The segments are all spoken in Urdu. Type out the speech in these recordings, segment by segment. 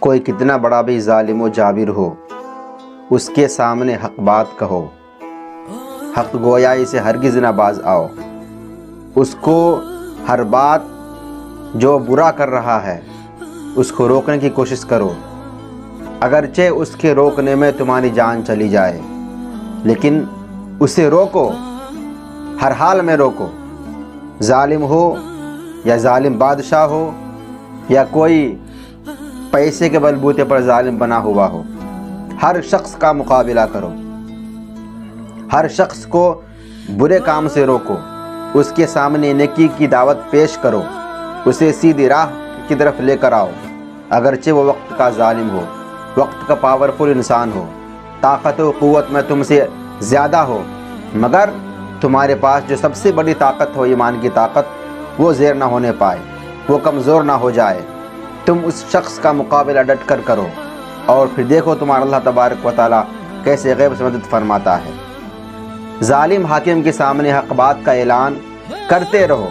کوئی کتنا بڑا بھی ظالم و جابر ہو، اس کے سامنے حق بات کہو، حق گویائی سے ہرگز نہ باز آؤ۔ اس کو ہر بات جو برا کر رہا ہے اس کو روکنے کی کوشش کرو، اگرچہ اس کے روکنے میں تمہاری جان چلی جائے، لیکن اسے روکو، ہر حال میں روکو، ظالم ہو یا ظالم بادشاہ ہو یا کوئی پیسے کے بلبوتے پر ظالم بنا ہوا ہو، ہر شخص کا مقابلہ کرو، ہر شخص کو برے کام سے روکو، اس کے سامنے نیکی کی دعوت پیش کرو، اسے سیدھی راہ کی طرف لے کر آؤ، اگرچہ وہ وقت کا ظالم ہو، وقت کا پاورفل انسان ہو، طاقت و قوت میں تم سے زیادہ ہو، مگر تمہارے پاس جو سب سے بڑی طاقت ہو، ایمان کی طاقت، وہ زیر نہ ہونے پائے، وہ کمزور نہ ہو جائے، تم اس شخص کا مقابلہ ڈٹ کر کرو، اور پھر دیکھو تمہارا اللہ تبارک و تعالیٰ کیسے غیب سے مدد فرماتا ہے۔ ظالم حاکم کے سامنے حق بات کا اعلان کرتے رہو،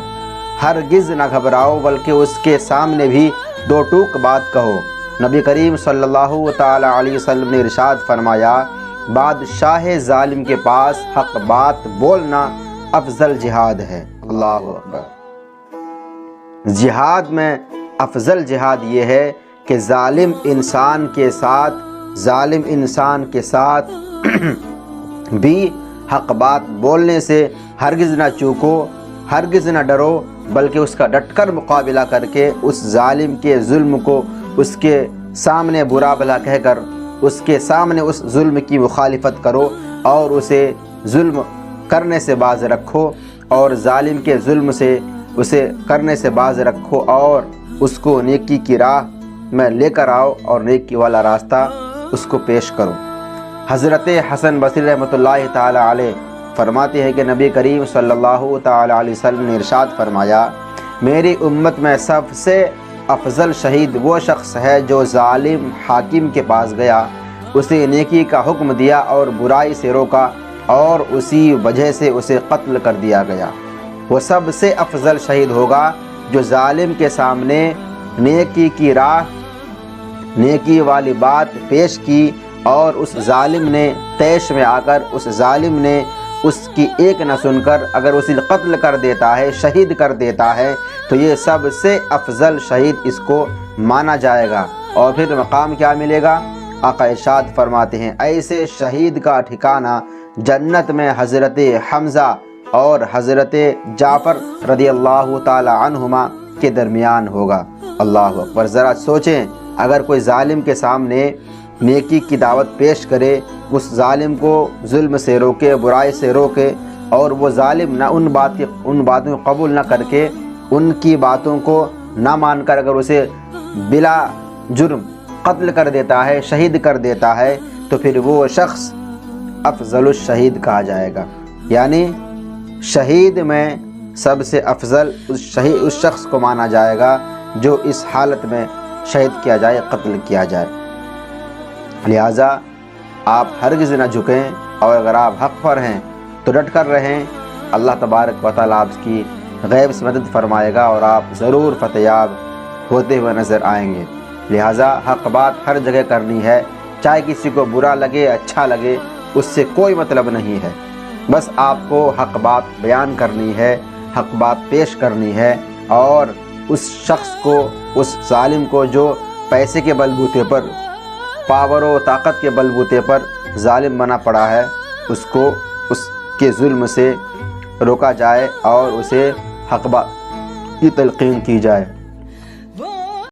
ہرگز نہ گھبراؤ، بلکہ اس کے سامنے بھی دو ٹوک بات کہو۔ نبی کریم صلی اللہ تعالیٰ علیہ وسلم نے ارشاد فرمایا، بادشاہ ظالم کے پاس حق بات بولنا افضل جہاد ہے۔ اللہ اکبر۔ جہاد میں افضل جہاد یہ ہے کہ ظالم انسان کے ساتھ بھی حق بات بولنے سے ہرگز نہ چوکو، ہرگز نہ ڈرو، بلکہ اس کا ڈٹ کر مقابلہ کر کے اس ظالم کے ظلم کو اس کے سامنے برا بھلا کہہ کر اس کے سامنے اس ظلم کی مخالفت کرو، اور اسے ظلم کرنے سے باز رکھو، اور ظالم کے ظلم سے اسے کرنے سے باز رکھو، اور اس کو نیکی کی راہ میں لے کر آؤ، اور نیکی والا راستہ اس کو پیش کرو۔ حضرت حسن بصری رحمۃ اللہ تعالی علیہ فرماتے ہیں کہ نبی کریم صلی اللہ تعالی علیہ وسلم نے ارشاد فرمایا، میری امت میں سب سے افضل شہید وہ شخص ہے جو ظالم حاکم کے پاس گیا، اسے نیکی کا حکم دیا اور برائی سے روکا، اور اسی وجہ سے اسے قتل کر دیا گیا۔ وہ سب سے افضل شہید ہوگا جو ظالم کے سامنے نیکی کی راہ، نیکی والی بات پیش کی، اور اس ظالم نے طیش میں آ کر اس ظالم نے اس کی ایک نہ سن کر اگر اسے قتل کر دیتا ہے، شہید کر دیتا ہے، تو یہ سب سے افضل شہید اس کو مانا جائے گا۔ اور پھر مقام کیا ملے گا؟ آقا ارشاد فرماتے ہیں، ایسے شہید کا ٹھکانہ جنت میں حضرت حمزہ اور حضرت جعفر رضی اللہ تعالی عنہما کے درمیان ہوگا۔ اللہ اکبر۔ ذرا سوچیں، اگر کوئی ظالم کے سامنے نیکی کی دعوت پیش کرے، اس ظالم کو ظلم سے روکے، برائی سے روکے، اور وہ ظالم نہ ان باتوں کو قبول نہ کر کے، ان کی باتوں کو نہ مان کر اگر اسے بلا جرم قتل کر دیتا ہے، شہید کر دیتا ہے، تو پھر وہ شخص افضل الشہید کہا جائے گا۔ یعنی شہید میں سب سے افضل اس شخص کو مانا جائے گا جو اس حالت میں شہید کیا جائے، قتل کیا جائے۔ لہٰذا آپ ہرگز نہ جھکیں، اور اگر آپ حق پر ہیں تو ڈٹ کر رہیں، اللہ تبارک و تعالیٰ آپ کی غیب سے مدد فرمائے گا، اور آپ ضرور فتح یاب ہوتے ہوئے نظر آئیں گے۔ لہٰذا حق بات ہر جگہ کرنی ہے، چاہے کسی کو برا لگے اچھا لگے، اس سے کوئی مطلب نہیں ہے، بس آپ کو حق بات بیان کرنی ہے، حق بات پیش کرنی ہے، اور اس شخص کو، اس ظالم کو جو پیسے کے بلبوتے پر، پاور و طاقت کے بلبوتے پر ظالم بنا پڑا ہے، اس کو اس کے ظلم سے روکا جائے، اور اسے حق بات کی تلقین کی جائے۔